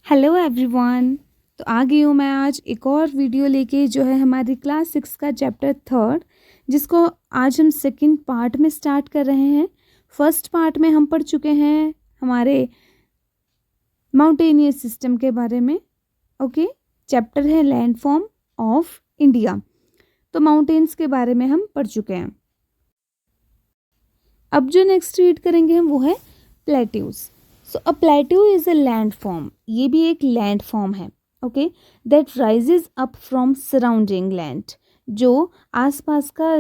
Hello everyone. तो आ गई हूँ मैं आज एक और वीडियो लेके जो है हमारी क्लास 6 का चैप्टर 3 जिसको आज हम सेकंड पार्ट में स्टार्ट कर रहे हैं। फर्स्ट पार्ट में हम पढ़ चुके हैं हमारे माउंटेनियस सिस्टम के बारे में। ओके, चैप्टर है लैंडफॉर्म ऑफ इंडिया। तो माउंटेन्स के बारे में हम पढ़ चुके हैं। अब जो नेक्स्ट रीड करेंगे हम वो है plateaus. So a plateau is a land form, ये भी एक लैंड फॉर्म है। Okay, that rises up from surrounding land, जो आसपास का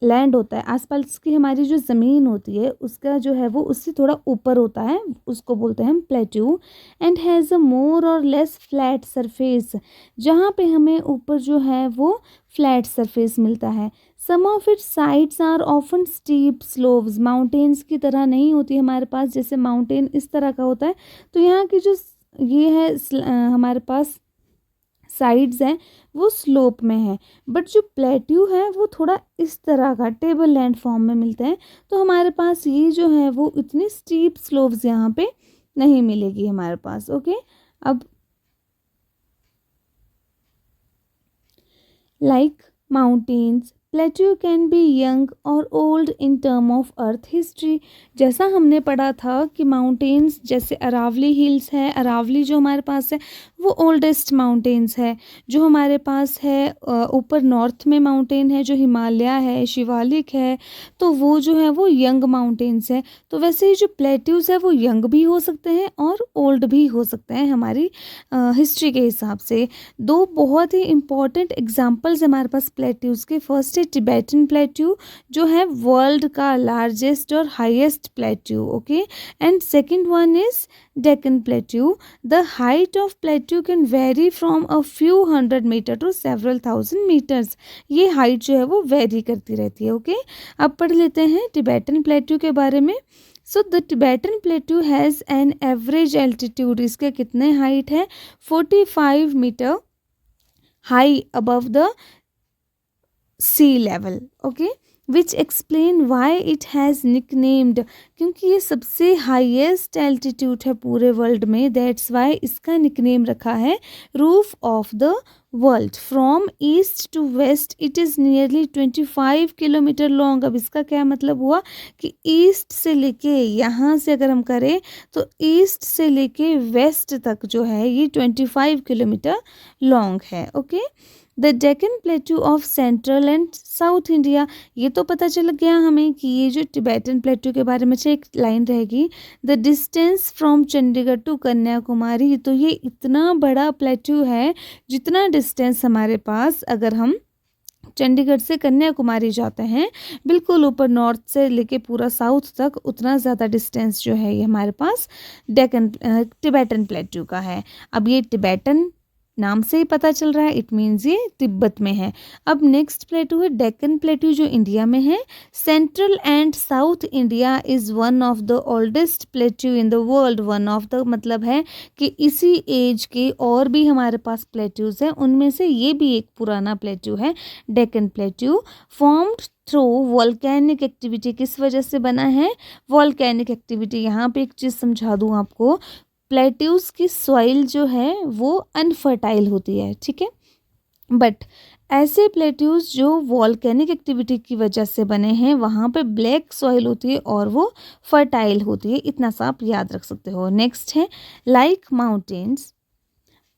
लैंड होता है, आसपास की हमारी जो ज़मीन होती है उसका जो है वो उससे थोड़ा ऊपर होता है, उसको बोलते हैं हम प्लेट्यू। एंड हैज़ अ मोर और लेस फ्लैट सरफेस, जहाँ पे हमें ऊपर जो है वो फ्लैट सरफेस मिलता है। Some of it sides are often steep slopes, mountains की तरह नहीं होती हमारे पास, जैसे माउंटेन इस तरह का होता है तो यहाँ की जो ये है हमारे पास साइड्स हैं वो स्लोप में है। बट जो प्लेट्यू है वो थोड़ा इस तरह का टेबल लैंड फॉर्म में मिलते हैं। तो हमारे पास ये जो है वो इतनी स्टीप स्लोप्स यहाँ पे नहीं मिलेगी हमारे पास। ओके, अब like mountains, plateau can be young or old in term of earth history। जैसा हमने पढ़ा था कि माउंटेन्स जैसे अरावली हिल्स है, अरावली जो हमारे पास है वो ओल्डेस्ट माउंटेन्स है। जो हमारे पास है ऊपर नॉर्थ में माउंटेन है जो हिमालय है, शिवालिक है, तो वो जो है वो यंग माउंटेन्स है। तो वैसे ही जो प्लेट्यूज है वो यंग भी हो सकते हैं और ओल्ड भी हो सकते हैं हमारी हिस्ट्री के हिसाब से। दो बहुत ही इम्पॉर्टेंट एग्जांपल्स हमारे पास प्लेट्यूज के। फर्स्ट है टिबेटन प्लेट्यू जो है वर्ल्ड का लार्जेस्ट और highest plateau. Okay, and second one is Deccan plateau. The height of plateau can vary from a few 100 metre to several 1000 metres. ये हाइट जो है वो वेरी करती रहती है। ओके, अब पढ़ लेते हैं टिबेटन प्लेट्यू के बारे में। So the Tibetan plateau has an average altitude, इसके कितने हाइट है 45 metres high above the sea level. Okay, which explain why it has nicknamed, क्योंकि ये सबसे हाईएस्ट एल्टीट्यूड है पूरे वर्ल्ड में, दैट्स वाई इसका निकनेम रखा है roof of the world. From east to west it is nearly 25 kilometre long. अब इसका क्या मतलब हुआ कि ईस्ट से लेके यहाँ से अगर हम करें तो ईस्ट से लेके वेस्ट तक जो है ये 25 किलोमीटर लॉन्ग है। Okay, the Deccan plateau of central and south India, ये तो पता चल गया हमें कि ये जो टिबेटन प्लेट्यू के बारे में एक लाइन रहेगी, the distance from Chandigarh to Kanyakumari. तो ये इतना बड़ा प्लेट्यू है, जितना डिस्टेंस हमारे पास अगर हम चंडीगढ़ से कन्याकुमारी जाते हैं बिल्कुल ऊपर नॉर्थ से लेके पूरा साउथ तक, उतना ज़्यादा डिस्टेंस जो है ये हमारे पास डेक्कन टिबेटन प्लेट्यू का है। अब ये टिबेटन नाम से ही पता चल रहा है, इट मीन्स ये तिब्बत में है। अब नेक्स्ट प्लेट्यू है डेक्कन प्लेट्यू जो इंडिया में है। Central and south India is one of the oldest plateau in the world. One of the मतलब है कि इसी एज के और भी हमारे पास प्लेट्यूज़ हैं, उनमें से ये भी एक पुराना प्लेट्यू है Deccan plateau. Formed through volcanic activity, किस वजह से बना है वॉल्केनिक एक्टिविटी। यहाँ पे एक चीज़ समझा दूँ आपको, प्लेट्यूज की सॉइल जो है वो अनफर्टाइल होती है, ठीक है, बट ऐसे प्लेट्यूज जो वॉल्केनिक एक्टिविटी की वजह से बने हैं वहाँ पे ब्लैक सॉइल होती है और वो फर्टाइल होती है। इतना सा आप याद रख सकते हो। नेक्स्ट है like mountains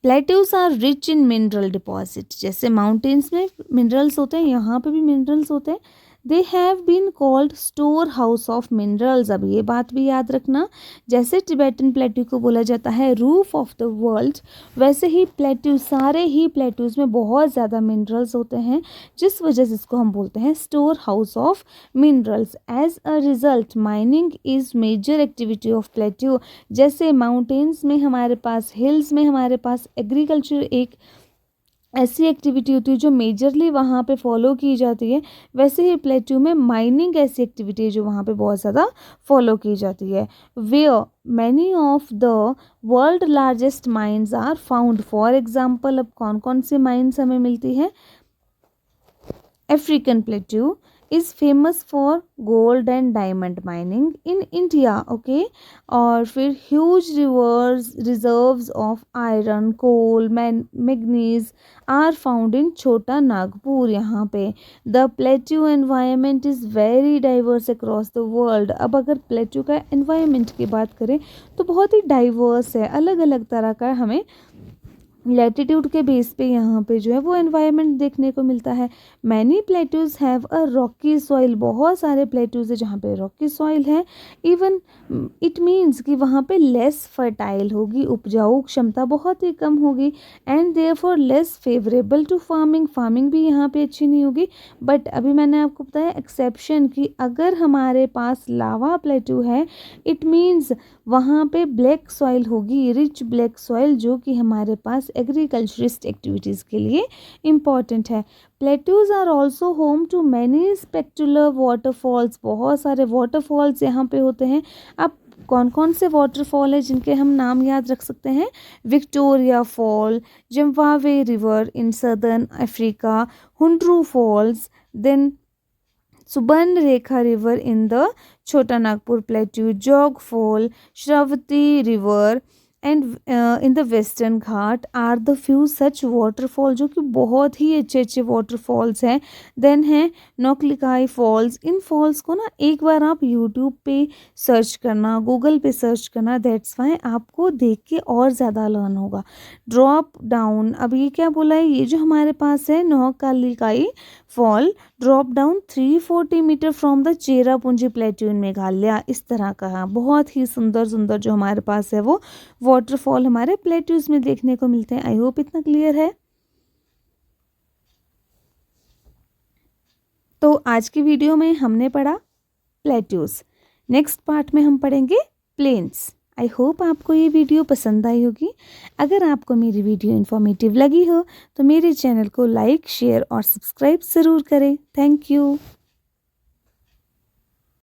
plateaus are rich in mineral deposit. जैसे माउंटेन्स में मिनरल्स होते हैं, यहाँ पे भी मिनरल्स होते हैं। They have been called store house of minerals. अब ये बात भी याद रखना, जैसे टिबेटन प्लेट्यू को बोला जाता है रूफ ऑफ द वर्ल्ड, वैसे ही प्लेट्यू, सारे ही प्लेट्यूज में बहुत ज़्यादा मिनरल्स होते हैं, जिस वजह से इसको हम बोलते हैं store house of minerals. As a result mining is major activity of plateau. जैसे माउंटेन्स में हमारे पास, हिल्स में हमारे पास एग्रीकल्चर एक ऐसी एक्टिविटी होती है जो मेजरली वहाँ पे फॉलो की जाती है, वैसे ही प्लेट्यू में माइनिंग ऐसी एक्टिविटी है जो वहाँ पे बहुत ज़्यादा फॉलो की जाती है। Where many of the world largest mines are found. For example, अब कौन कौन सी माइंस हमें मिलती है, African plateau, is famous for gold and diamond mining in India, okay. और फिर huge rivers reserves of iron, coal, manganese are found in Chota Nagpur. यहाँ पे the plateau environment is very diverse across the world. अब अगर plateau का environment की बात करें तो बहुत ही डाइवर्स है, अलग अलग तरह का हमें लैटिट्यूड के बेस पे यहाँ पे जो है वो एनवायरनमेंट देखने को मिलता है। Many plateaus have a Rocky soil, बहुत सारे प्लेट्यूज है जहाँ पे रॉकी सॉइल है। इवन इट मीन्स कि वहाँ पे लेस फर्टाइल होगी, उपजाऊ क्षमता बहुत ही कम होगी, and therefore less favourable to farming, farming भी यहाँ पे अच्छी नहीं होगी। बट अभी मैंने आपको बताया एक्सेप्शन कि अगर हमारे पास लावा प्लेट्यू है इट मीन्स वहाँ पे ब्लैक सॉइल होगी, रिच ब्लैक सॉइल, जो कि हमारे पास एग्रीकल्चरिस्ट एक्टिविटीज़ के लिए इम्पॉर्टेंट है। Plateaus are also home to many spectacular waterfalls, बहुत सारे वाटरफॉल्स यहाँ पे होते हैं। अब कौन कौन से वाटरफॉल है जिनके हम नाम याद रख सकते हैं? Victoria fall, Zimbabwe river in southern Africa, Hundru falls, then Subarna Rekha river in the Chota Nagpur plateau, Jog fall, Sharavati river and in the western Ghat are the few such waterfall, जो कि बहुत ही अच्छे अच्छे वाटरफॉल्स हैं। देन है नौकलिकाई फॉल्स। इन फॉल्स को ना एक बार आप यूट्यूब पे सर्च करना, गूगल पे सर्च करना, दैट्स वाई आपको देख के और ज़्यादा लर्न होगा। ड्रॉप डाउन, अब ये क्या बोला है, ये जो हमारे पास है Nohkalikai fall drop down 340 metres from the Cherrapunji plateau in Meghalaya, इस तरह का बहुत ही सुंदर सुंदर जो हमारे पास है वो वाटरफॉल हमारे प्लेट्यूज में देखने को मिलते हैं। आई होप इतना क्लियर है। तो आज की वीडियो में हमने पढ़ा प्लेट्यूज, नेक्स्ट पार्ट में हम पढ़ेंगे प्लेन्स। आई होप आपको ये वीडियो पसंद आई होगी। अगर आपको मेरी वीडियो इन्फॉर्मेटिव लगी हो तो मेरे चैनल को लाइक, शेयर और सब्सक्राइब ज़रूर करें। Thank you.